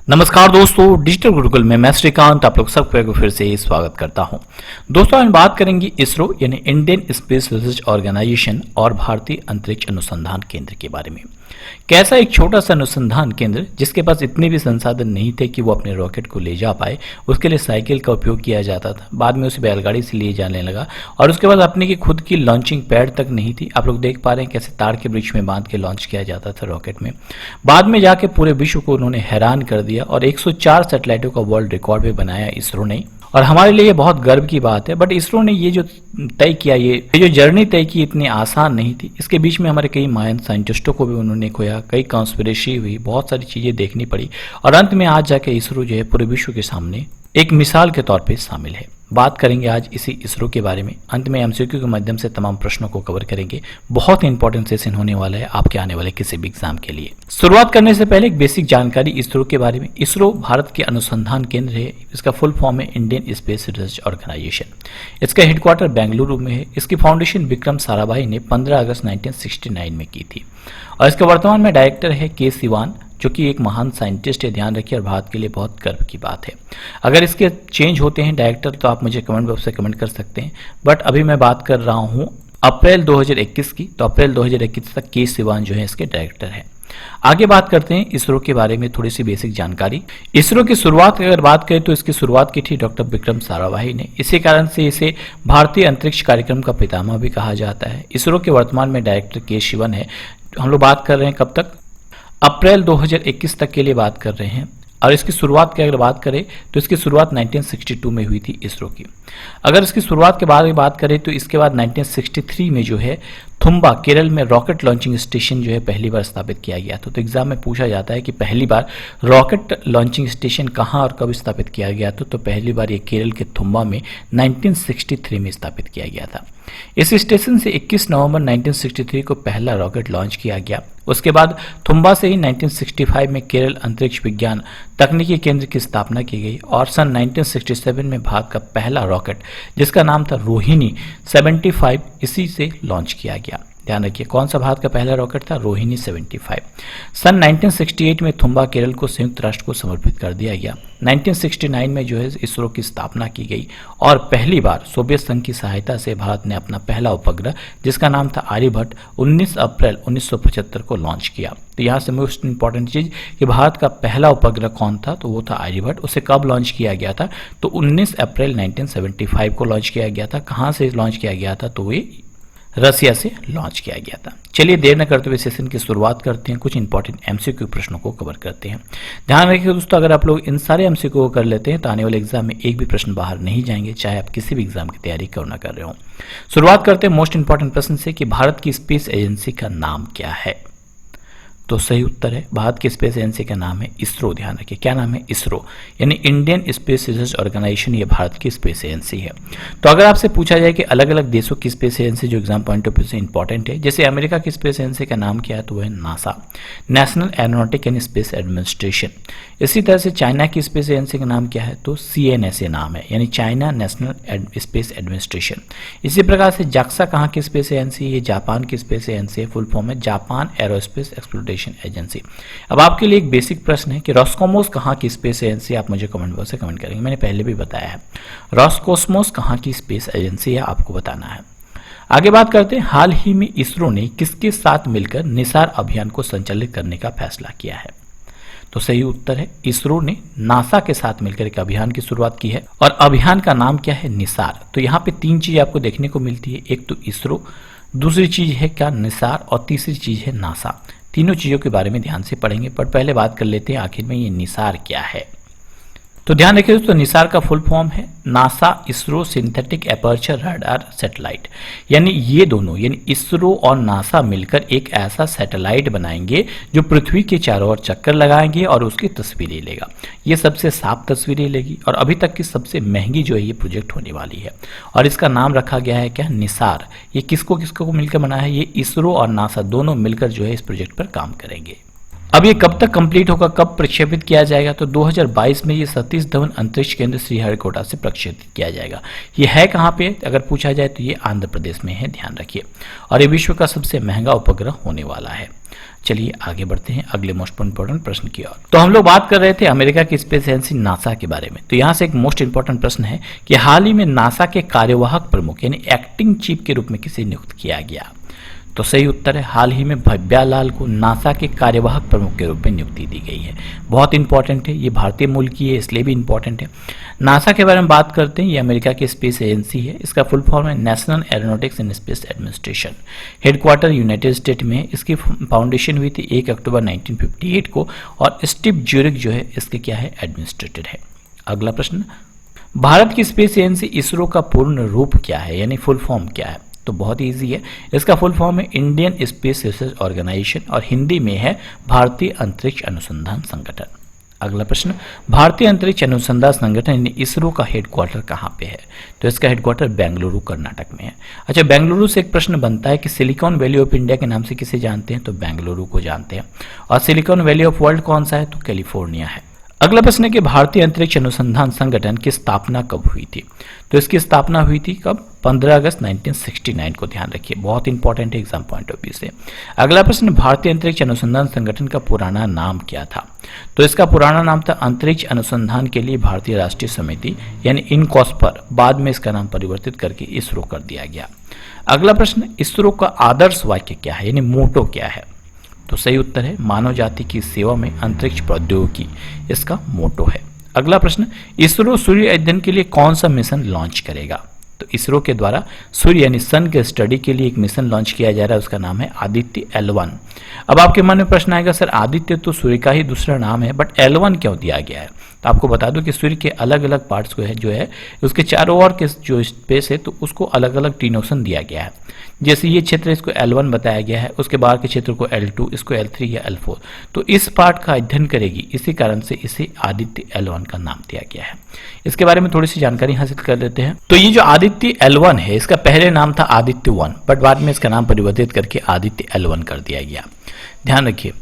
नमस्कार दोस्तों, डिजिटल गुरुकुल में मैं श्रीकांत आप लोग सबको फिर से स्वागत करता हूं। दोस्तों हम बात करेंगे इसरो यानी इंडियन स्पेस रिसर्च ऑर्गेनाइजेशन और भारतीय अंतरिक्ष अनुसंधान केंद्र के बारे में। कैसा एक छोटा सा अनुसंधान केंद्र जिसके पास इतने भी संसाधन नहीं थे कि वो अपने रॉकेट को ले जा पाए, उसके लिए साइकिल का उपयोग किया जाता था। बाद में उसे बैलगाड़ी से लिए जाने लगा और उसके बाद अपने की खुद की लॉन्चिंग पैड तक नहीं थी। आप लोग देख पा रहे हैं कैसे तार के वृक्ष में बांध के लॉन्च किया जाता था रॉकेट में। बाद में जाके पूरे विश्व को उन्होंने हैरान कर दिया और 104 सैटेलाइटों का वर्ल्ड रिकॉर्ड भी बनाया इसरो ने। और हमारे लिए ये बहुत गर्व की बात है। बट इसरो ने ये जो तय किया, ये जो जर्नी तय की, इतनी आसान नहीं थी। इसके बीच में हमारे कई महान साइंटिस्टों को भी उन्होंने खोया, कई कॉन्स्पिरेसी हुई, बहुत सारी चीजें देखनी पड़ी और अंत में आज जाके इसरो जो है पूरे विश्व के सामने एक मिसाल के तौर पे शामिल है। बात करेंगे आज इसी इसरो के बारे में। अंत में एमसीक्यू के माध्यम से तमाम प्रश्नों को कवर करेंगे। बहुत ही इंपॉर्टेंट सेशन होने वाला है आपके आने वाले किसी भी एग्जाम के लिए। शुरुआत करने से पहले एक बेसिक जानकारी इसरो के बारे में। इसरो भारत के अनुसंधान केंद्र है। इसका फुल फॉर्म है इंडियन स्पेस रिसर्च ऑर्गेनाइजेशन। इसका हेडक्वार्टर बेंगलुरु में है। इसकी फाउंडेशन विक्रम साराभाई ने 15 अगस्त 1969 में की थी और इसके वर्तमान में डायरेक्टर है के सिवान, जो कि एक महान साइंटिस्ट है। ध्यान रखिए और भारत के लिए बहुत गर्व की बात है। अगर इसके चेंज होते हैं डायरेक्टर तो आप मुझे कमेंट बॉक्स से कमेंट कर सकते हैं। बट अभी मैं बात कर रहा हूं अप्रैल 2021 की, तो अप्रैल 2021 तक के सिवान जो है इसके डायरेक्टर है। आगे बात करते हैं इसरो के बारे में थोड़ी सी बेसिक जानकारी। इसरो की शुरुआत की अगर बात करें तो इसकी शुरुआत की थी डॉक्टर विक्रम साराभाई ने। इसी कारण से इसे भारतीय अंतरिक्ष कार्यक्रम का पितामह भी कहा जाता है। इसरो के वर्तमान में डायरेक्टर के शिवन है। हम लोग बात कर रहे हैं कब तक, अप्रैल 2021 तक के लिए बात कर रहे हैं। और इसकी शुरुआत की अगर बात करें तो इसकी शुरुआत 1962 में हुई थी इसरो की। अगर इसकी शुरुआत के बारे में बात करें तो इसके बाद 1963 में जो है थुम्बा केरल में रॉकेट लॉन्चिंग स्टेशन जो है पहली बार स्थापित किया गया था। तो एग्जाम में पूछा जाता है कि पहली बार रॉकेट लॉन्चिंग स्टेशन कहाँ और कब स्थापित किया गया था, तो पहली बार ये केरल के थुम्बा में 1963 में स्थापित किया गया था। इस स्टेशन से 21 नवंबर 1963 को पहला रॉकेट लॉन्च किया गया। उसके बाद थुम्बा से ही 1965 में केरल अंतरिक्ष विज्ञान तकनीकी केंद्र की स्थापना की गई और सन 1967 में भारत का पहला रॉकेट जिसका नाम था रोहिणी 75 इसी से लॉन्च किया गया। ध्यान रखिए कौन सा भारत का पहला रॉकेट था, रोहिणी 75। सन 1968 में थुम्बा केरल को संयुक्त राष्ट्र को समर्पित कर दिया गया। 1969 में जो है इसरो की स्थापना की गई और पहली बार सोवियत संघ की सहायता से भारत ने अपना पहला उपग्रह जिसका नाम था आर्यभट्ट 19 अप्रैल 1975 को लॉन्च किया। तो यहाँ से मोस्ट इंपॉर्टेंट चीज कि भारत का पहला उपग्रह कौन था, तो वो था आर्यभट्ट। उसे कब लॉन्च किया गया था, तो 19 अप्रैल 1975 को लॉन्च किया गया था। कहाँ से लॉन्च किया गया था, तो वे रसिया से लॉन्च किया गया था। चलिए देर न करते हुए सेशन की शुरुआत करते हैं। कुछ इंपॉर्टेंट एमसीक्यू प्रश्नों को कवर करते हैं। ध्यान रखिए दोस्तों, अगर आप लोग इन सारे एमसीक्यू को कर लेते हैं तो आने वाले एग्जाम में एक भी प्रश्न बाहर नहीं जाएंगे, चाहे आप किसी भी एग्जाम की तैयारी क्यों ना कर रहे हो। शुरुआत करते हैं मोस्ट इंपॉर्टेंट प्रश्न से कि भारत की स्पेस एजेंसी का नाम क्या है। तो सही उत्तर है भारत की स्पेस एजेंसी का नाम है इसरो। ध्यान रखिए क्या नाम है, इसरो यानी इंडियन स्पेस रिसर्च ऑर्गेनाइजेशन। ये भारत की स्पेस एजेंसी है। तो अगर आपसे पूछा जाए कि अलग अलग देशों की स्पेस एजेंसी जो एग्जाम पॉइंट ऑफ व्यू से इंपॉर्टेंट है, जैसे अमेरिका की स्पेस एजेंसी का नाम क्या है, तो वह है NASA, national aeronautic and space administration. इसी तरह से चाइना की स्पेस एजेंसी का नाम क्या है, तो CNSA नाम है, यानी चाइना नेशनल स्पेस एडमिनिस्ट्रेशन। इसी प्रकार से जाक्सा कहाँ की स्पेस एजेंसी, ये जापान की स्पेस एजेंसी है। फुल फॉर्म है जापान एरोस्पेस एक्सप्लोरेशन एजेंसी। अब आपके लिए एक बेसिक प्रश्न है कि रॉसकोमोस कहाँ की स्पेस एजेंसी, आप मुझे कमेंट बॉक्स से कमेंट करेंगे। मैंने पहले भी बताया है रॉसकोस्मोस कहाँ की स्पेस एजेंसी है, आपको बताना है। आगे बात करते हैं, हाल ही में इसरो ने किसके साथ मिलकर निसार अभियान को संचालित करने का फैसला किया है। तो सही उत्तर है इसरो ने नासा के साथ मिलकर एक अभियान की शुरुआत की है और अभियान का नाम क्या है, निसार। तो यहाँ पे तीन चीज आपको देखने को मिलती है, एक तो इसरो, दूसरी चीज है क्या निसार और तीसरी चीज है नासा। तीनों चीजों के बारे में ध्यान से पढ़ेंगे, पर पहले बात कर लेते हैं आखिर में ये निसार क्या है। तो ध्यान रखिए दोस्तों, निसार का फुल फॉर्म है NASA ISRO synthetic aperture radar satellite. यानी ये दोनों यानी इसरो और नासा मिलकर एक ऐसा सैटेलाइट बनाएंगे जो पृथ्वी के चारों ओर चक्कर लगाएंगे और उसकी तस्वीरें लेगा। ये सबसे साफ तस्वीरें लेगी और अभी तक की सबसे महंगी जो है ये प्रोजेक्ट होने वाली है और इसका नाम रखा गया है क्या, निसार। ये किसको किसको मिलकर बना है, ये इसरो और नासा दोनों मिलकर जो है इस प्रोजेक्ट पर काम करेंगे। अब ये कब तक कंप्लीट होगा, कब प्रक्षेपित किया जाएगा, तो 2022 में ये सतीश धवन अंतरिक्ष केंद्र श्रीहरिकोटा से प्रक्षेपित किया जाएगा। ये है कहाँ पे, अगर पूछा जाए तो ये आंध्र प्रदेश में है, ध्यान रखिए। और ये विश्व का सबसे महंगा उपग्रह होने वाला है। चलिए आगे बढ़ते हैं अगले मोस्ट इंपॉर्टेंट प्रश्न की ओर। तो हम लोग बात कर रहे थे अमेरिका की स्पेस एजेंसी नासा के बारे में। तो यहाँ से एक मोस्ट इंपॉर्टेंट प्रश्न है कि हाल ही में नासा के कार्यवाहक प्रमुख यानी एक्टिंग चीफ के रूप में किसे नियुक्त किया गया। तो सही उत्तर है हाल ही में भव्यालाल को नासा के कार्यवाहक प्रमुख के रूप में नियुक्ति दी गई है। बहुत इंपॉर्टेंट है, ये भारतीय मूल की है इसलिए भी इंपॉर्टेंट है। नासा के बारे में बात करते हैं, ये अमेरिका की स्पेस एजेंसी है। इसका फुल फॉर्म है national aeronautics and space administration. Headquarter United state में है। इसकी फाउंडेशन हुई थी 1 अक्टूबर 1958 को और स्टीव ज्यूरिक जो है इसके क्या है एडमिनिस्ट्रेटर है। अगला प्रश्न, भारत की स्पेस एजेंसी इसरो का पूर्ण रूप क्या है यानी फुल फॉर्म क्या है। तो बहुत इजी है, इसका फुल फॉर्म है इंडियन स्पेस रिसर्च ऑर्गेनाइजेशन और हिंदी में है भारतीय अंतरिक्ष अनुसंधान संगठन। अगला प्रश्न, भारतीय अंतरिक्ष अनुसंधान संगठन यानी इसरो का हेडक्वार्टर कहाँ पे है। तो इसका हेडक्वार्टर बेंगलुरु कर्नाटक में है। अच्छा, बेंगलुरु से एक प्रश्न बनता है कि सिलिकॉन वैली ऑफ इंडिया के नाम से किसे जानते हैं। तो बेंगलुरु को जानते हैं। और सिलिकॉन वैली ऑफ वर्ल्ड कौन सा है। तो कैलिफोर्निया है। अगला प्रश्न है कि भारतीय अंतरिक्ष अनुसंधान संगठन की स्थापना कब हुई थी। तो इसकी स्थापना हुई थी कब, 15 अगस्त 1969 को। ध्यान रखिए, बहुत इंपॉर्टेंट है एग्जाम पॉइंट ऑफ व्यू से। अगला प्रश्न, भारतीय अंतरिक्ष अनुसंधान संगठन का पुराना नाम क्या था। तो इसका पुराना नाम था अंतरिक्ष अनुसंधान के लिए भारतीय राष्ट्रीय समिति यानी इनकॉस्पर। बाद में इसका नाम परिवर्तित करके इसरो कर दिया गया। अगला प्रश्न, इसरो का आदर्श वाक्य क्या है यानी मोटो क्या है। तो सही उत्तर है मानव जाति की सेवा में अंतरिक्ष प्रौद्योगिकी, इसका मोटो है। अगला प्रश्न, इसरो सूर्य अध्ययन के लिए कौन सा मिशन लॉन्च करेगा। तो इसरो के द्वारा सूर्य यानी सन के स्टडी के लिए एक मिशन लॉन्च किया जा रहा है, उसका नाम है आदित्य L1। अब आपके मन में प्रश्न आएगा, सर आदित्य तो सूर्य का ही दूसरा नाम है बट L1 क्यों दिया गया है। तो आपको बता दूं कि सूर्य के अलग अलग पार्ट्स को है जो है उसके चारों ओर के जो स्पेस है तो उसको अलग अलग डिनोशन दिया गया है। जैसे ये क्षेत्र इसको L1 बताया गया है, उसके बाहर के क्षेत्र को L2, इसको L3 या L4। तो इस पार्ट का अध्ययन करेगी, इसी कारण से इसे आदित्य L1 का नाम दिया गया है। इसके बारे में थोड़ी सी जानकारी हासिल कर लेते हैं। तो ये जो आदित्य L1 है इसका पहले नाम था आदित्य 1 बट बाद में इसका नाम परिवर्तित करके आदित्य L1 कर दिया गया। ध्यान रखिए।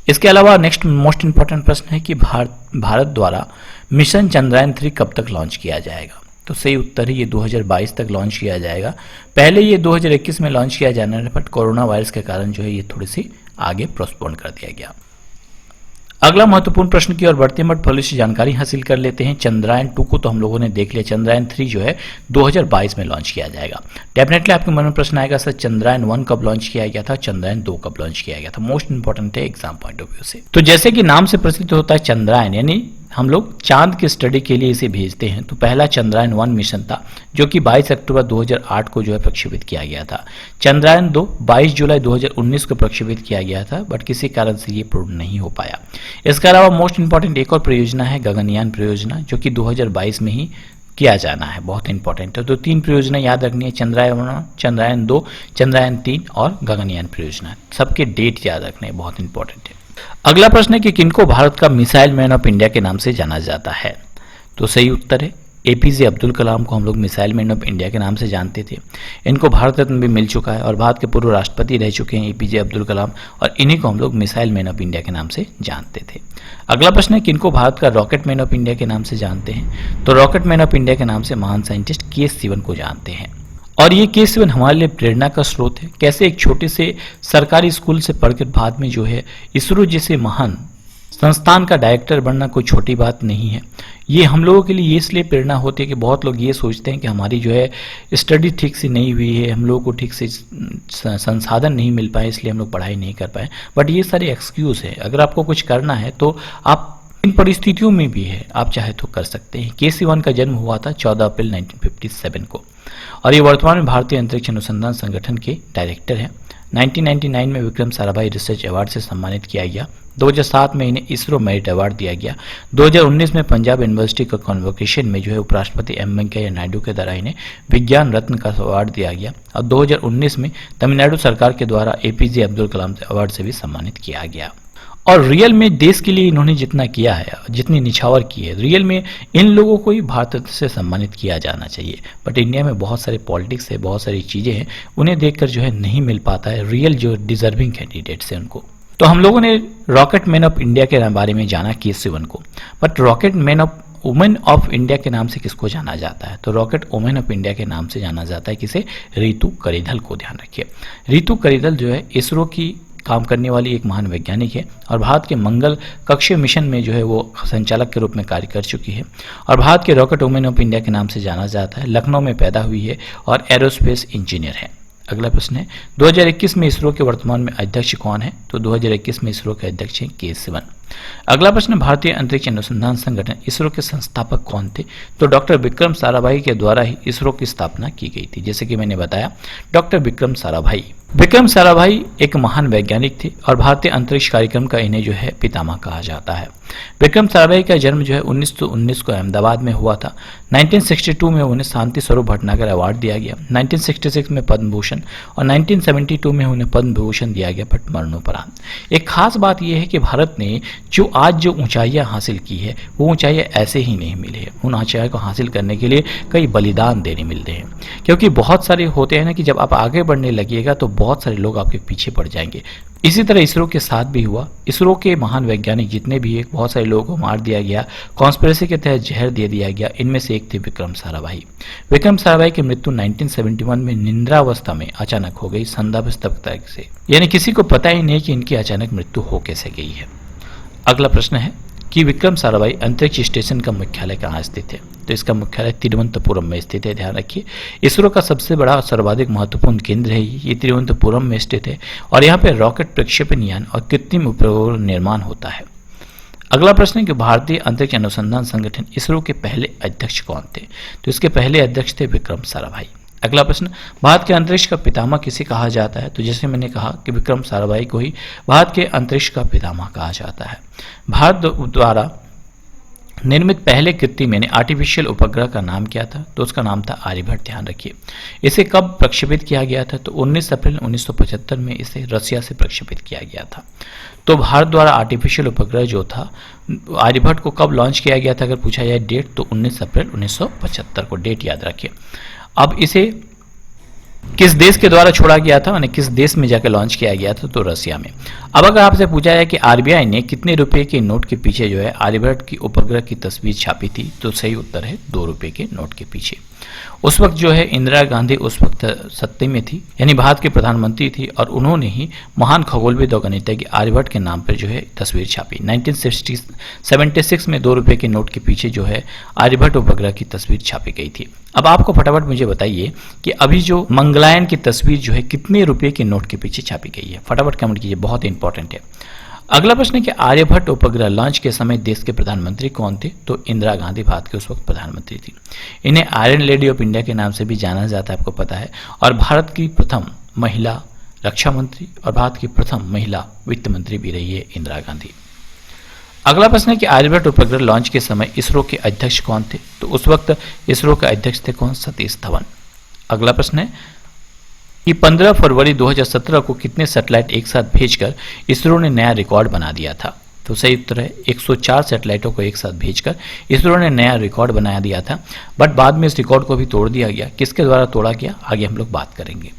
इसके अलावा नेक्स्ट मोस्ट इंपॉर्टेंट प्रश्न है कि भारत द्वारा मिशन चंद्रयान 3 कब तक लॉन्च किया जाएगा। तो सही उत्तर है ये 2022 तक लॉन्च किया जाएगा। पहले ये 2021 में लॉन्च किया जाना है बट कोरोना वायरस के कारण जो है ये थोड़ी सी आगे पोस्टपोन कर दिया गया। अगला महत्वपूर्ण प्रश्न की ओर बढ़ते हैं बट थोड़ी सी जानकारी हासिल कर लेते हैं। चंद्रयान 2 को तो हम लोगों ने देख लिया, चंद्रयान 3 जो है 2022 में लॉन्च किया जाएगा। डेफिनेटली आपके मन में प्रश्न आएगा, सर चंद्रयान 1 कब लॉन्च किया गया था, चंद्रयान 2 कब लॉन्च किया गया था। मोस्ट इंपॉर्टेंट है एग्जाम पॉइंट ऑफ व्यू से। तो जैसे कि नाम से प्रसिद्ध होता है चंद्रयान यानी हम लोग चांद की स्टडी के लिए इसे भेजते हैं। तो पहला चंद्रयान 1 मिशन था जो कि 22 अक्टूबर 2008 को जो है प्रक्षेपित किया गया था। चंद्रयान 2 22 जुलाई 2019 को प्रक्षेपित किया गया था बट किसी कारण से ये पूर्ण नहीं हो पाया। इसके अलावा मोस्ट इंपॉर्टेंट एक और परियोजना है गगनयान परियोजना जो कि 2022 में ही किया जाना है, बहुत इंपॉर्टेंट है। तो 3 परियोजना याद रखनी है, चंद्रयान 2, चंद्रयान 3 और गगनयान परियोजना। सबके डेट याद रखने बहुत इंपॉर्टेंट है। अगला प्रश्न है कि किनको भारत का मिसाइल मैन ऑफ इंडिया के नाम से जाना जाता है। तो सही उत्तर है APJ अब्दुल कलाम को हम लोग मिसाइल मैन ऑफ इंडिया के नाम से जानते थे। इनको भारत रत्न भी मिल चुका है और भारत के पूर्व राष्ट्रपति रह चुके हैं APJ अब्दुल कलाम और इन्हीं को हम लोग मिसाइल मैन ऑफ इंडिया के नाम से जानते थे। अगला प्रश्न है किनको भारत का रॉकेट मैन ऑफ इंडिया के नाम से जानते हैं। तो रॉकेट मैन ऑफ इंडिया के नाम से महान साइंटिस्ट K सिवन को जानते हैं और ये K सिवन हमारे लिए प्रेरणा का स्रोत है। कैसे एक छोटे से सरकारी स्कूल से पढ़कर बाद में जो है इसरो जैसे महान संस्थान का डायरेक्टर बनना कोई छोटी बात नहीं है। ये हम लोगों के लिए ये इसलिए प्रेरणा होती है कि बहुत लोग ये सोचते हैं कि हमारी जो है स्टडी ठीक से नहीं हुई है, हम लोगों को ठीक से संसाधन नहीं मिल पाए इसलिए हम लोग पढ़ाई नहीं कर पाए। बट ये सारे एक्सक्यूज है। अगर आपको कुछ करना है तो आप इन परिस्थितियों में भी है आप चाहे तो कर सकते हैं। K सिवन का जन्म हुआ था 14 अप्रैल 1957 को और ये वर्तमान में भारतीय अंतरिक्ष अनुसंधान संगठन के डायरेक्टर हैं। 1999 में विक्रम साराभाई रिसर्च अवार्ड से सम्मानित किया गया। 2007 में इन्हें इसरो मेरिट अवार्ड दिया गया। 2019 में पंजाब यूनिवर्सिटी का कॉन्वोकेशन में जो है उपराष्ट्रपति M वेंकैया नायडू के द्वारा इन्हें विज्ञान रत्न का अवार्ड दिया गया और 2019 में तमिलनाडु सरकार के द्वारा APJ अब्दुल कलाम अवार्ड से भी सम्मानित किया गया। और रियल में देश के लिए इन्होंने जितना किया है, जितनी निछावर की है, रियल में इन लोगों को ही भारत रत्न से सम्मानित किया जाना चाहिए। बट इंडिया में बहुत सारे पॉलिटिक्स है, बहुत सारी चीज़ें हैं, उन्हें देखकर जो है नहीं मिल पाता है रियल जो डिजर्विंग कैंडिडेट्स हैं उनको। तो हम लोगों ने रॉकेट मैन ऑफ इंडिया के बारे में जाना K सिवन को, but rocket man of women of India के नाम से किसको जाना जाता है। तो रॉकेट वुमेन ऑफ इंडिया के नाम से जाना जाता है किसे, रितु करिधल को। ध्यान रखिए रितु करिधल जो है इसरो की काम करने वाली एक महान वैज्ञानिक है और भारत के मंगल कक्षीय मिशन में जो है वो संचालक के रूप में कार्य कर चुकी है और भारत के रॉकेट वुमेन ऑफ इंडिया के नाम से जाना जाता है। लखनऊ में पैदा हुई है और एरोस्पेस इंजीनियर है। अगला प्रश्न है 2021 में इसरो के वर्तमान में अध्यक्ष कौन है? तो 2021 में इसरो के अध्यक्ष हैं के सिवन। अगला प्रश्न भारतीय अंतरिक्ष अनुसंधान संगठन इसरो के संस्थापक कौन थे? तो डॉक्टर विक्रम साराभाई के द्वारा ही इसरो की स्थापना की गई थी। जैसे कि मैंने बताया, डॉक्टर विक्रम साराभाई एक महान वैज्ञानिक थे और भारतीय अंतरिक्ष कार्यक्रम का इन्हें जो है पितामह कहा जाता है। विक्रम साराभाई का जन्म जो है 1919 को अहमदाबाद में हुआ था। 1962 में उन्हें शांति स्वरूप भटनागर अवार्ड दिया गया, 1966 में पद्म भूषण और 1972 में उन्हें पद्म विभूषण दिया गया बट मरणोपरांत। एक खास बात यह है कि भारत ने जो ऊंचाइयां हासिल की है वो ऊंचाइयां ऐसे ही नहीं मिली है। उन ऊंचाइयों को हासिल करने के लिए कई बलिदान देने मिलते हैं, क्योंकि बहुत सारे होते हैं ना कि जब आप आगे बढ़ने लगिएगा तो बहुत सारे लोग आपके पीछे पड़ जाएंगे। इसी तरह इसरो के साथ भी हुआ। इसरो के महान वैज्ञानिक जितने भी एक बहुत सारे लोगों को मार दिया गया, कॉन्स्पिरेसी के तहत जहर दे दिया गया। इनमें से एक थे विक्रम साराभाई। विक्रम साराभाई की मृत्यु 1971 में निंद्रावस्था में अचानक हो गई, संदर्भ स्तब्धता से, यानी किसी को पता ही नहीं कि इनकी अचानक मृत्यु हो कैसे गई है। अगला प्रश्न है कि विक्रम साराभाई अंतरिक्ष स्टेशन का मुख्यालय कहाँ स्थित है? तो इसका मुख्यालय तिरुवनंतपुरम में स्थित है। ध्यान रखिए, इसरो का सबसे बड़ा और सर्वाधिक महत्वपूर्ण केंद्र है ये तिरुवनंतपुरम में स्थित है और यहाँ पे रॉकेट प्रक्षेपण यान और कृत्रिम उपग्रहों का निर्माण होता है। अगला प्रश्न है कि भारतीय अंतरिक्ष अनुसंधान संगठन इसरो के पहले अध्यक्ष कौन थे? तो इसके पहले अध्यक्ष थे विक्रम साराभाई। अगला प्रश्न, भारत के अंतरिक्ष का पितामह किसे कहा जाता है? तो जैसे मैंने कहा कि विक्रम साराभाई को ही भारत के अंतरिक्ष का पितामह कहा जाता है। भारत द्वारा निर्मित पहले कृत्रिम यानी आर्टिफिशियल उपग्रह का नाम क्या था? तो उसका नाम था आर्यभट्ट। ध्यान रखिए, इसे कब प्रक्षेपित किया गया था? तो 19 अप्रैल 1975 में इसे रसिया से प्रक्षेपित किया गया था। तो भारत द्वारा आर्टिफिशियल उपग्रह जो था आर्यभट्ट को कब लॉन्च किया गया था अगर पूछा जाए डेट, तो 19 अप्रैल 1975 को, डेट याद रखिए। अब इसे किस देश के द्वारा छोड़ा गया था, यानी किस देश में जाकर लॉन्च किया गया था? तो रसिया में। अब अगर आपसे पूछा जाए कि आरबीआई ने कितने रुपए के नोट के पीछे जो है आर्यभट्ट की उपग्रह की तस्वीर छापी थी, तो सही उत्तर है 2 रुपए के नोट के पीछे। उस वक्त जो है इंदिरा गांधी उस वक्त सत्ता में थी, यानी भारत की प्रधानमंत्री थी और उन्होंने ही महान खगोलविद और गणितज्ञ आर्यभट्ट के नाम पर जो है तस्वीर छापी। 1976 में 2 रुपए के नोट के पीछे जो है आर्यभट्ट उपग्रह की तस्वीर छापी गई थी। अब आपको फटाफट मुझे बताइए कि अभी जो मंगलायन की तस्वीर जो है कितने रुपए के नोट के पीछे छापी गई है? फटाफट कमेंट कीजिए, बहुत इंपॉर्टेंट है। अगला प्रश्न है कि आर्यभट्ट उपग्रह लॉन्च के समय देश के प्रधानमंत्री कौन थे? तो इंदिरा गांधी भारत के उस वक्त प्रधानमंत्री थी। इन्हें आयरन लेडी ऑफ इंडिया के नाम से भी जाना जाता है, आपको पता है, और भारत की प्रथम महिला रक्षा मंत्री और भारत की प्रथम महिला वित्त मंत्री भी रही है इंदिरा गांधी। अगला प्रश्न है कि आर्यभट्ट उपग्रह लॉन्च के समय इसरो के अध्यक्ष कौन थे? तो उस वक्त इसरो के अध्यक्ष थे कौन? सतीश धवन। अगला प्रश्न है कि 15 फरवरी 2017 को कितने सैटेलाइट एक साथ भेजकर इसरो ने नया रिकॉर्ड बना दिया था? तो सही उत्तर है 104 सैटेलाइटों को एक साथ भेजकर इसरो ने नया रिकॉर्ड बना दिया था, बट बाद में इस रिकॉर्ड को भी तोड़ दिया गया। किसके द्वारा तोड़ा गया, आगे हम लोग बात करेंगे।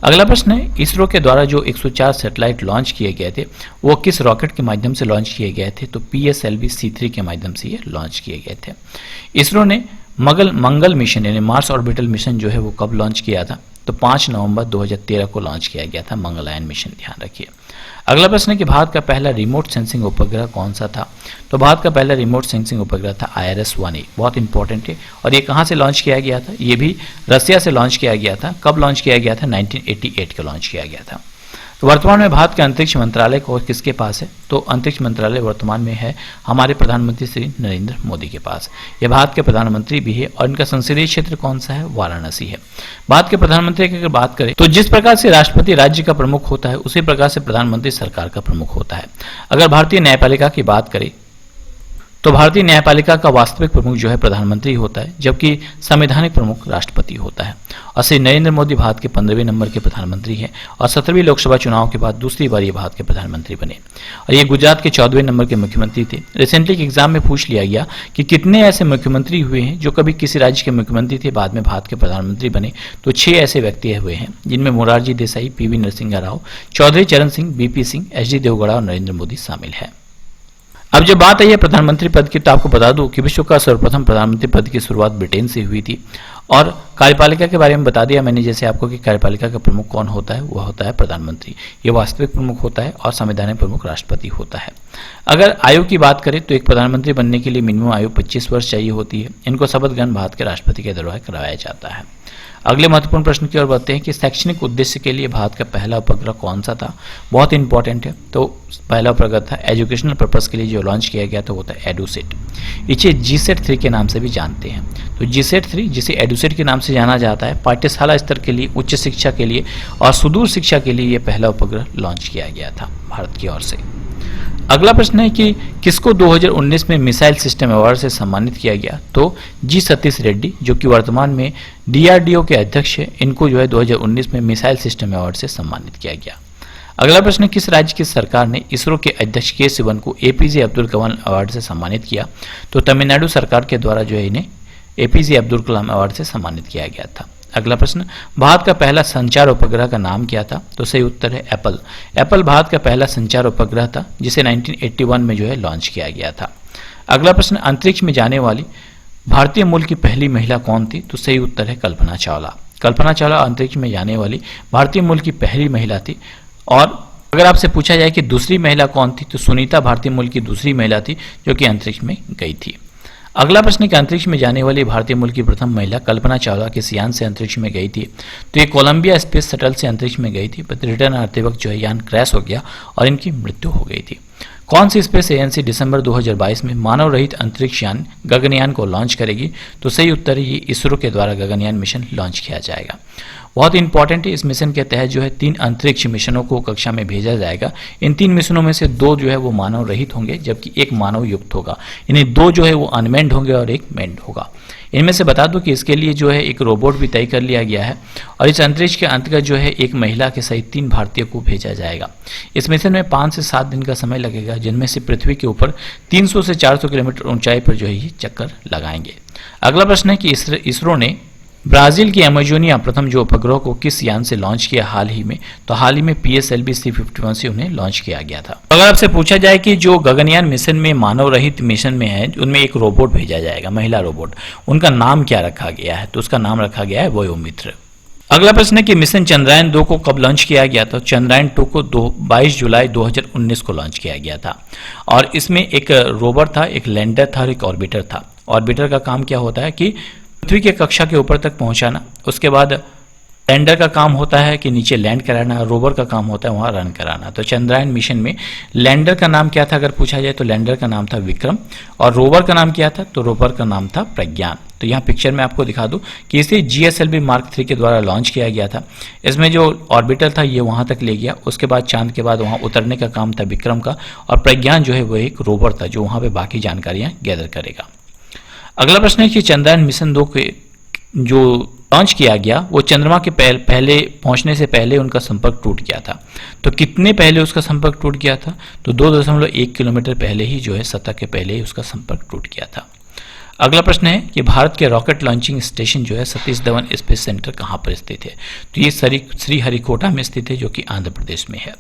अगला प्रश्न है, इसरो के द्वारा जो 104 सैटेलाइट लॉन्च किए गए थे वो किस रॉकेट के माध्यम से लॉन्च किए गए थे? तो PSLV-C3 के माध्यम से ये लॉन्च किए गए थे। इसरो ने मंगल मिशन यानी मार्स ऑर्बिटल मिशन जो है वो कब लॉन्च किया था? तो 5 नवंबर 2013 को लॉन्च किया गया था मंगलयान मिशन। ध्यान रखिए। अगला प्रश्न है कि भारत का पहला रिमोट सेंसिंग उपग्रह कौन सा था? तो भारत का पहला रिमोट सेंसिंग उपग्रह था IRS-1A। बहुत इंपॉर्टेंट है। और ये कहाँ से लॉन्च किया गया था? ये भी रसिया से लॉन्च किया गया था। कब लॉन्च किया गया था? 1988 को लॉन्च किया गया था। तो वर्तमान में भारत के अंतरिक्ष मंत्रालय को किसके पास है? तो अंतरिक्ष मंत्रालय वर्तमान में है हमारे प्रधानमंत्री श्री नरेंद्र मोदी के पास। ये भारत के प्रधानमंत्री भी है और इनका संसदीय क्षेत्र कौन सा है? वाराणसी है। भारत के प्रधानमंत्री की अगर बात करें तो जिस प्रकार से राष्ट्रपति राज्य का प्रमुख होता है उसी प्रकार से प्रधानमंत्री सरकार का प्रमुख होता है। अगर भारतीय न्यायपालिका की बात करें तो भारतीय न्यायपालिका का वास्तविक प्रमुख जो है प्रधानमंत्री होता है, जबकि संवैधानिक प्रमुख राष्ट्रपति होता है। और श्री नरेंद्र मोदी भारत के 15वें नंबर के प्रधानमंत्री हैं और 17वीं लोकसभा चुनाव के बाद दूसरी बार ये भारत के प्रधानमंत्री बने और ये गुजरात के 14वें नंबर के मुख्यमंत्री थे। रिसेंटली के एग्जाम में पूछ लिया गया कि कितने ऐसे मुख्यमंत्री हुए हैं जो कभी किसी राज्य के मुख्यमंत्री थे बाद में भारत के प्रधानमंत्री बने? तो 6 ऐसे व्यक्ति हुए हैं, जिनमें मोरारजी देसाई, PV नरसिंहा राव, चौधरी चरण सिंह, BP सिंह, HD देवगौड़ा और नरेंद्र मोदी शामिल है। अब जब बात आई है प्रधानमंत्री पद की, तो आपको बता दूं कि विश्व का सर्वप्रथम प्रधानमंत्री पद की शुरुआत ब्रिटेन से हुई थी। और कार्यपालिका के बारे में बता दिया मैंने जैसे आपको कि कार्यपालिका का प्रमुख कौन होता है, वह होता है प्रधानमंत्री। ये वास्तविक प्रमुख होता है और संवैधानिक प्रमुख राष्ट्रपति होता है। अगर आयु की बात करें तो एक प्रधानमंत्री बनने के लिए मिनिमम आयु 25 वर्ष चाहिए होती है। इनको शपथ ग्रहण भारत के राष्ट्रपति के द्वारा करवाया जाता है। अगले महत्वपूर्ण प्रश्न की ओर बढ़ते हैं कि शैक्षणिक उद्देश्य के लिए भारत का पहला उपग्रह कौन सा था। बहुत इंपॉर्टेंट है। तो पहला उपग्रह था एजुकेशनल पर्पस के लिए जो लॉन्च किया गया था वो था एडुसेट। इसे जीसेट-3 के नाम से भी जानते हैं। तो जीसेट-3 जिसे एडुसेट के नाम से जाना जाता है, पाठ्यशाला स्तर के लिए, उच्च शिक्षा के लिए और सुदूर शिक्षा के लिए यह पहला उपग्रह लॉन्च किया गया था भारत की ओर से। अगला प्रश्न है कि किसको 2019 में मिसाइल सिस्टम अवार्ड से सम्मानित किया गया। तो जी सतीश रेड्डी जो कि वर्तमान में डीआरडीओ के अध्यक्ष है, इनको जो है 2019 में मिसाइल सिस्टम अवार्ड से सम्मानित किया गया। अगला प्रश्न है किस राज्य की सरकार ने इसरो के अध्यक्ष के सिवन को एपीजे अब्दुल कलाम अवार्ड से सम्मानित किया। तो तमिलनाडु सरकार के द्वारा जो है इन्हें एपीजे अब्दुल कलाम अवार्ड से सम्मानित किया गया था। अगला प्रश्न, भारत का पहला संचार उपग्रह का नाम क्या था। तो सही उत्तर है एप्पल। एप्पल भारत का पहला संचार उपग्रह था जिसे 1981 में जो है लॉन्च किया गया था। अगला प्रश्न, अंतरिक्ष में जाने वाली भारतीय मूल की पहली महिला कौन थी। तो सही उत्तर है कल्पना चावला। कल्पना चावला अंतरिक्ष में जाने वाली भारतीय मूल की पहली महिला थी। और अगर आपसे पूछा जाए कि दूसरी महिला कौन थी, तो सुनीता भारतीय मूल की दूसरी महिला थी जो कि अंतरिक्ष में गई थी। अगला प्रश्न कि अंतरिक्ष में जाने वाली भारतीय मूल की प्रथम महिला कल्पना चावला किस यान से अंतरिक्ष में गई थी। तो ये कोलंबिया स्पेस शटल से अंतरिक्ष में गई थी, बट रिटर्न आते वक्त जो है यान क्रैश हो गया और इनकी मृत्यु हो गई थी। कौन सी स्पेस एजेंसी दिसंबर 2022 में मानव रहित अंतरिक्ष यान गगनयान को लॉन्च करेगी। तो सही उत्तर है ये इसरो के द्वारा गगनयान मिशन लॉन्च किया जाएगा। बहुत इंपॉर्टेंट है, इस मिशन के तहत जो है 3 अंतरिक्ष मिशनों को कक्षा में भेजा जाएगा। इन 3 मिशनों में से 2 जो है वो मानव रहित होंगे जबकि 1 मानव युक्त होगा। इन्हें 2 जो है वो अनमैन्ड होंगे और 1 मैन्ड होगा। इनमें से बता दूं कि इसके लिए जो है एक रोबोट भी तय कर लिया गया है और इस अंतरिक्ष के अंतर्गत जो है एक महिला के सहित 3 भारतीय को भेजा जाएगा। इस मिशन में 5 से 7 दिन का समय लगेगा, जिनमें से पृथ्वी के ऊपर 300 से 400 किलोमीटर ऊंचाई पर जो है ये चक्कर लगाएंगे। अगला प्रश्न है कि इसरो ने ब्राजील की अमेजोनिया प्रथम जो उपग्रह को किस यान से लॉन्च किया हाल ही में। तो हाल ही में PSLV C51 से उन्हें लॉन्च किया गया था। अगर आपसे पूछा जाए कि जो गगनयान मिशन में मानव रहित मिशन में है, उनमें एक रोबोट भेजा जाएगा, महिला रोबोट, उनका नाम क्या रखा गया है। तो उसका नाम रखा गया है वयोमित्र। अगला प्रश्न है कि मिशन चंद्रयान 2 को कब लॉन्च किया गया था। चंद्रयान 2 को 22 जुलाई 2019 को लॉन्च किया गया था और इसमें एक रोवर था, एक लैंडर था और एक ऑर्बिटर था। ऑर्बिटर का काम क्या होता है कि पृथ्वी के कक्षा के ऊपर तक पहुंचाना, उसके बाद लैंडर का काम होता है कि नीचे लैंड कराना, रोवर का काम होता है वहां रन कराना। तो चंद्रयान मिशन में लैंडर का नाम क्या था अगर पूछा जाए तो लैंडर का नाम था विक्रम और रोवर का नाम क्या था। तो रोवर का नाम था प्रज्ञान। तो यहाँ पिक्चर में आपको दिखा दूं कि इसे GSLV Mark 3 के द्वारा लॉन्च किया गया था। इसमें जो ऑर्बिटर था ये वहां तक ले गया, उसके बाद चांद के बाद वहां उतरने का काम था विक्रम का और प्रज्ञान जो है वो एक रोवर था जो वहां पे बाकी जानकारियां गैदर करेगा। अगला प्रश्न है कि चंद्रयान मिशन 2 के जो लॉन्च किया गया वो चंद्रमा के पहले पहुंचने से पहले उनका संपर्क टूट गया था। तो कितने पहले उसका संपर्क टूट गया था। तो 2.1 किलोमीटर पहले ही जो है सतह के पहले ही उसका संपर्क टूट गया था। अगला प्रश्न है कि भारत के रॉकेट लॉन्चिंग स्टेशन जो है सतीश धवन स्पेस सेंटर कहाँ पर स्थित है। तो ये श्रीहरिकोटा में स्थित है जो कि आंध्र प्रदेश में है।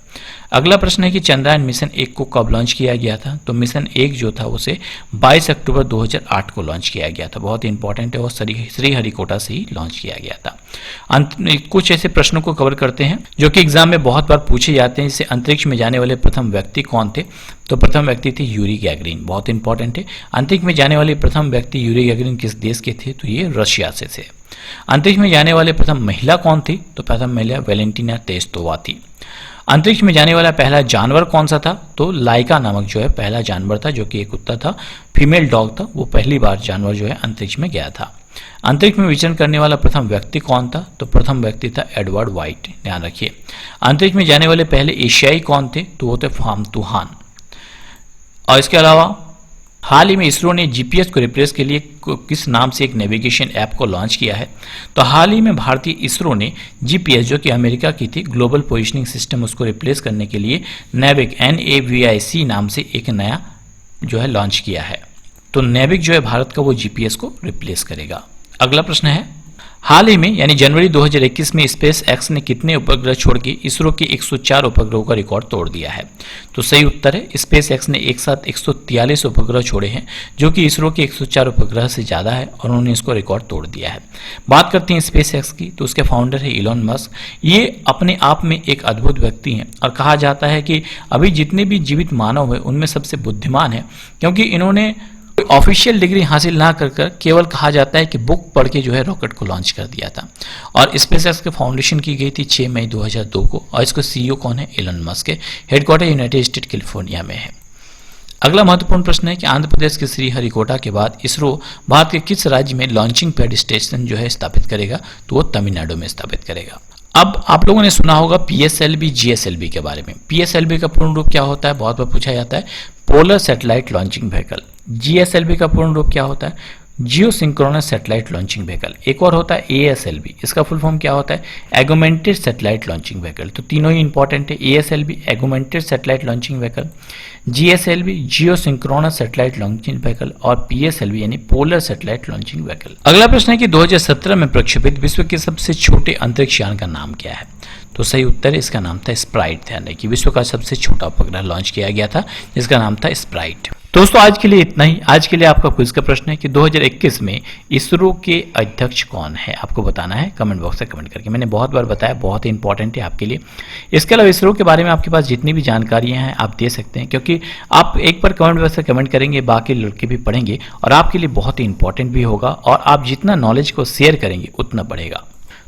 अगला प्रश्न है कि चंद्रयान मिशन 1 को कब लॉन्च किया गया था। तो मिशन 1 जो था उसे 22 अक्टूबर 2008 को लॉन्च किया गया था। बहुत इंपॉर्टेंट है और श्रीहरिकोटा से ही लॉन्च किया गया था। कुछ ऐसे प्रश्नों को कवर करते हैं जो कि एग्जाम में बहुत बार पूछे जाते हैं। जैसे अंतरिक्ष में जाने वाले प्रथम व्यक्ति कौन थे। तो प्रथम व्यक्ति थे यूरी गैगरिन। बहुत इंपॉर्टेंट है। अंतरिक्ष में जाने वाले प्रथम व्यक्ति यूरी गैगरिन किस देश के थे। तो ये रशिया से थे। अंतरिक्ष में जाने वाले प्रथम महिला कौन थी। तो प्रथम महिला वेलेंटिना तेस्तोवा थी। अंतरिक्ष में जाने वाला पहला जानवर कौन सा था। तो लाइका नामक जो है पहला जानवर था जो कि एक कुत्ता था, फीमेल डॉग था। वो पहली बार जानवर जो है अंतरिक्ष में गया था। अंतरिक्ष में विचरण करने वाला प्रथम व्यक्ति कौन था। तो प्रथम व्यक्ति था एडवर्ड वाइट। ध्यान रखिए। अंतरिक्ष में जाने वाले पहले एशियाई कौन थे। तो वो थे फामतुहान। और इसके अलावा हाल ही में इसरो ने GPS को रिप्लेस के लिए किस नाम से एक नेविगेशन ऐप को लॉन्च किया है। तो हाल ही में भारतीय इसरो ने GPS जो कि अमेरिका की थी ग्लोबल पोजिशनिंग सिस्टम, उसको रिप्लेस करने के लिए नेविक NAVIC नाम से एक नया जो है लॉन्च किया है। तो नेविक जो है भारत का वो GPS को रिप्लेस करेगा। अगला प्रश्न है हाल ही में यानी जनवरी 2021 में स्पेस एक्स ने कितने उपग्रह छोड़ के इसरो के 104 उपग्रहों का रिकॉर्ड तोड़ दिया है? तो सही उत्तर है स्पेस एक्स ने एक साथ 143 उपग्रह छोड़े हैं, जो कि इसरो के 104 उपग्रह से ज़्यादा है और उन्होंने इसको रिकॉर्ड तोड़ दिया है। बात करते हैं स्पेस एक्स की, तो उसके फाउंडर है इलॉन मस्क। ये अपने आप में एक अद्भुत व्यक्ति हैं और कहा जाता है कि अभी जितने भी जीवित मानव हैं उनमें सबसे बुद्धिमान है, क्योंकि इन्होंने ऑफिशियल डिग्री हासिल ना कर केवल कहा जाता है कि बुक पढ़ के जो है रॉकेट को लॉन्च कर दिया था। और स्पेसएक्स की फाउंडेशन की गई थी 6 मई 2002 को और इसको सीईओ कौन है? एलन मस्क है। हेडक्वार्टर यूनाइटेड स्टेट कैलिफोर्निया में है। अगला महत्वपूर्ण प्रश्न है कि आंध्र प्रदेश के श्रीहरिकोटा के बाद इसरो भारत के किस राज्य में लॉन्चिंग पैड स्टेशन जो है स्थापित करेगा? तो वो तमिलनाडु में स्थापित करेगा। अब आप लोगों ने सुना होगा पीएसएलवी जीएसएलवी के बारे में। पीएसएलवी का पूर्ण रूप क्या होता है? बहुत बार पूछा जाता है, polar satellite launching vehicle. GSLV का पूर्ण रूप क्या होता है? जियो सिंक्रोनस सैटेलाइट लॉन्चिंग व्हीकल। एक और होता है एएसएलवी, इसका फुल फॉर्म क्या होता है? Augmented satellite launching vehicle. तो तीनों ही इंपॉर्टेंट है, ASLV augmented satellite launching vehicle, GSLV geosynchronous satellite launching vehicle और पीएसएलवी यानी पोलर सैटेलाइट लॉन्चिंग व्हीकल। अगला प्रश्न है कि 2017 में प्रक्षेपित विश्व के सबसे छोटे अंतरिक्ष यान का नाम क्या है? तो सही उत्तर है इसका नाम था स्प्राइट। ध्यान रखिए विश्व का सबसे छोटा उपग्रह लॉन्च किया गया था जिसका नाम था स्प्राइट। दोस्तों आज के लिए इतना ही। आज के लिए आपका क्विज का प्रश्न है कि 2021 में इसरो के अध्यक्ष कौन है? आपको बताना है कमेंट बॉक्स में कमेंट करके। मैंने बहुत बार बताया, बहुत ही इंपॉर्टेंट है आपके लिए। इसके अलावा इसरो के बारे में आपके पास जितनी भी जानकारियां हैं आप दे सकते हैं, क्योंकि आप एक बार कमेंट बॉक्स में कमेंट करेंगे बाकी लड़के भी पढ़ेंगे और आपके लिए बहुत ही इंपॉर्टेंट भी होगा और आप जितना नॉलेज को शेयर करेंगे उतना बढ़ेगा।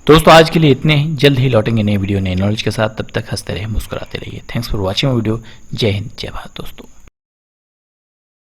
दोस्तों आज के लिए इतने ही। जल्द ही लौटेंगे नई वीडियो नए नॉलेज के साथ। तब तक हंसते रहिए, मुस्कुराते रहिए। Thanks for watching video. जय हिंद, जय भारत दोस्तों।